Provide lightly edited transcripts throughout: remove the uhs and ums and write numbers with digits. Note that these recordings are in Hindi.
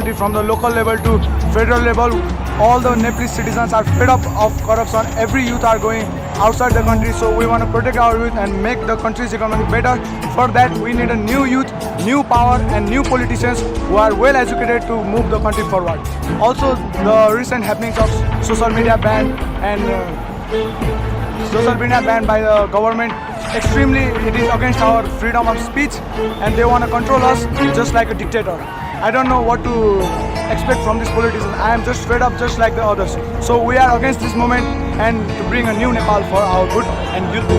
country from the local level to federal level. All the Nepalese citizens are fed up of corruption. Every youth are going outside the country, so we want to protect our youth and make the country's economy better. For that, we need a new youth, new power and new politicians who are well educated to move the country forward. Also, the recent happenings of social media ban and social media ban by the government, extremely it is against our freedom of speech, and they want to control us just like a dictator. I don't know what to expect from this politician. I am just fed up just like the others. So we are against this movement and to bring a new Nepal for our good and youth.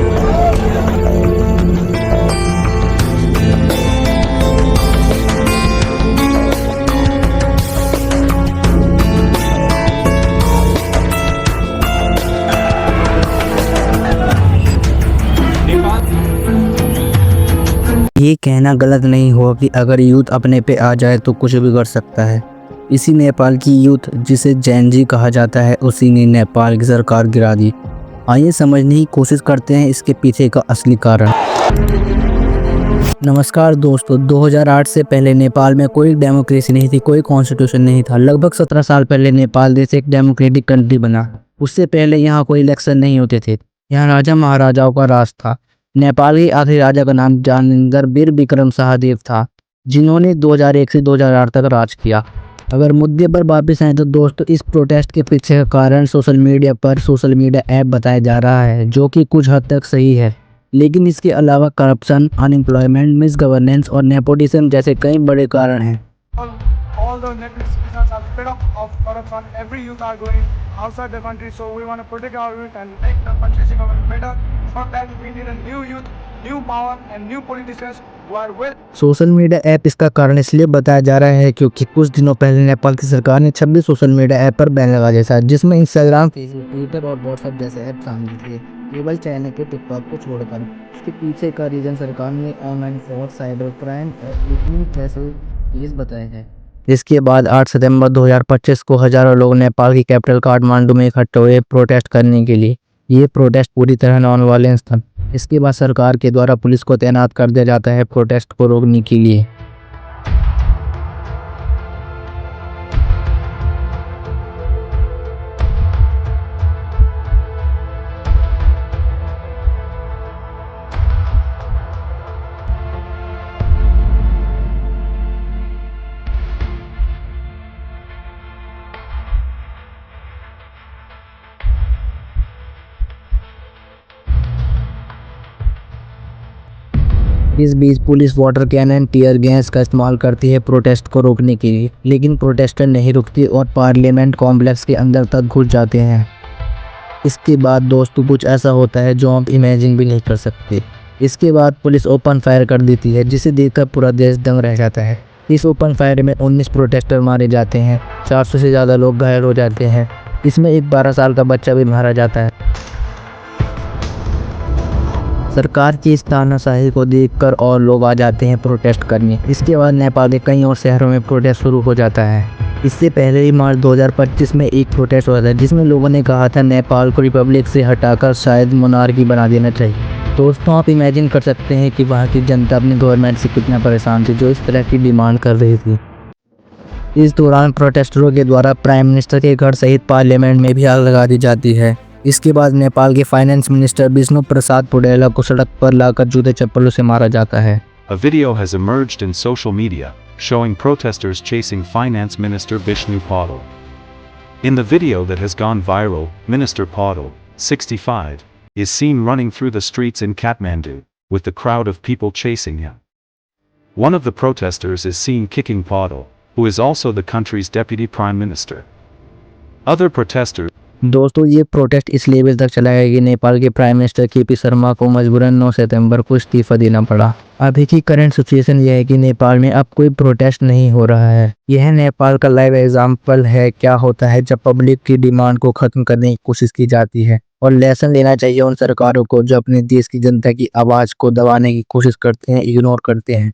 ये कहना गलत नहीं होगा कि अगर यूथ अपने पे आ जाए तो कुछ भी कर सकता है। इसी नेपाल की यूथ जिसे जैन जी कहा जाता है, उसी ने नेपाल की सरकार गिरा दी। आइए समझने की कोशिश करते हैं इसके पीछे का असली कारण। नमस्कार दोस्तों, 2008 से पहले नेपाल में कोई डेमोक्रेसी नहीं थी, कोई कॉन्स्टिट्यूशन नहीं था। लगभग 17 साल पहले नेपाल देश एक डेमोक्रेटिक कंट्री बना। उससे पहले यहाँ कोई इलेक्शन नहीं होते थे। यहाँ राजा महाराजाओं का राज था। नेपाल के आखिरी राजा का नाम ज्ञानेंद्र वीर विक्रम शाहदेव था, जिन्होंने 2001 से 2008 तक राज किया। अगर मुद्दे पर वापस आए तो दोस्तों, इस प्रोटेस्ट के पीछे का कारण सोशल मीडिया ऐप बताया जा रहा है, जो कि कुछ हद तक सही है। लेकिन इसके अलावा करप्शन, अनएम्प्लॉयमेंट, मिसगवर्नेंस और नेपोटिज्म जैसे कई बड़े कारण हैं। All the Nepalese citizens are fed up of corruption. Every youth are going outside the country, so we want to protect our youth and make the country's economy better. For that, we need a new youth, new power and new politicians who are well. Social media app इसका कारण इसलिए बताया जा रहा है क्योंकि कुछ दिनों पहले नेपाल की सरकार ने 26 सोशल मीडिया ऐप पर बैन लगा दिया था, जिसमें इंस्टाग्राम, फेसबुक, ट्विटर और व्हाट्सएप जैसे ऐप शामिल थे, केवल चाइना के टिकटॉक को छोड़कर। इसके पीछे का रीजन सरकार ने ऑनलाइन फ्रॉड, साइबर क्राइम और जैसे केस बताए हैं। इसके बाद 8 सितंबर 2025 को हजारों लोग नेपाल की कैपिटल काठमांडू में इकट्ठे हुए प्रोटेस्ट करने के लिए। ये प्रोटेस्ट पूरी तरह नॉन वायलेंस था। इसके बाद सरकार के द्वारा पुलिस को तैनात कर दिया जाता है प्रोटेस्ट को रोकने के लिए। इस बीच police water cannon, tear gas का इस्तेमाल करती है प्रोटेस्ट को रोकने के लिए, लेकिन प्रोटेस्टर नहीं रुकती और पार्लियामेंट कॉम्प्लेक्स के अंदर तक घुस जाते हैं। इसके बाद दोस्तों कुछ ऐसा होता है जो आप इमेजिन भी नहीं कर सकते। इसके बाद पुलिस ओपन फायर कर देती है, जिसे देखकर पूरा देश दंग रह जाता है। इस ओपन फायर में 19 प्रोटेस्टर मारे जाते हैं, 400 से ज़्यादा लोग घायल हो जाते हैं। इसमें एक 12 साल का बच्चा भी मारा जाता है। सरकार की इस तानाशाही को देखकर और लोग आ जाते हैं प्रोटेस्ट करने। इसके बाद नेपाल के कई और शहरों में प्रोटेस्ट शुरू हो जाता है। इससे पहले ही मार्च 2025 में एक प्रोटेस्ट हुआ था, जिसमें लोगों ने कहा था नेपाल को रिपब्लिक से हटाकर शायद मोनार्की बना देना चाहिए। दोस्तों, आप इमेजिन कर सकते हैं कि वहाँ की जनता अपनी गवर्नमेंट से कितना परेशान थी, जो इस तरह की डिमांड कर रही थी। इस दौरान प्रोटेस्टरों के द्वारा प्राइम मिनिस्टर के घर सहित पार्लियामेंट में भी आग लगा दी जाती है। इसके बाद नेपाल के फाइनेंस मिनिस्टर विष्णु प्रसाद पौडेल को सड़क पर लाकर जूते चप्पलों से मारा जाता है। A video has emerged in social media showing protesters chasing Finance Minister Vishnu Paudel. In the video that has gone viral, Minister Paudel, 65, is seen running through the streets in Kathmandu, with the crowd of people chasing him. One of the protesters is seen kicking Paudel, who is also the country's deputy prime minister. Other protesters दोस्तों, ये प्रोटेस्ट इस लेवल तक चला गया कि नेपाल के प्राइम मिनिस्टर केपी शर्मा को मजबूरन 9 सितंबर को इस्तीफा देना पड़ा। अभी की करंट सिचुएशन यह है कि नेपाल में अब कोई प्रोटेस्ट नहीं हो रहा है। यह नेपाल का लाइव एग्जाम्पल है क्या होता है जब पब्लिक की डिमांड को खत्म करने की कोशिश की जाती है। और लेसन लेना चाहिए उन सरकारों को जो अपने देश की जनता की आवाज़ को दबाने की कोशिश करते हैं, इग्नोर करते हैं।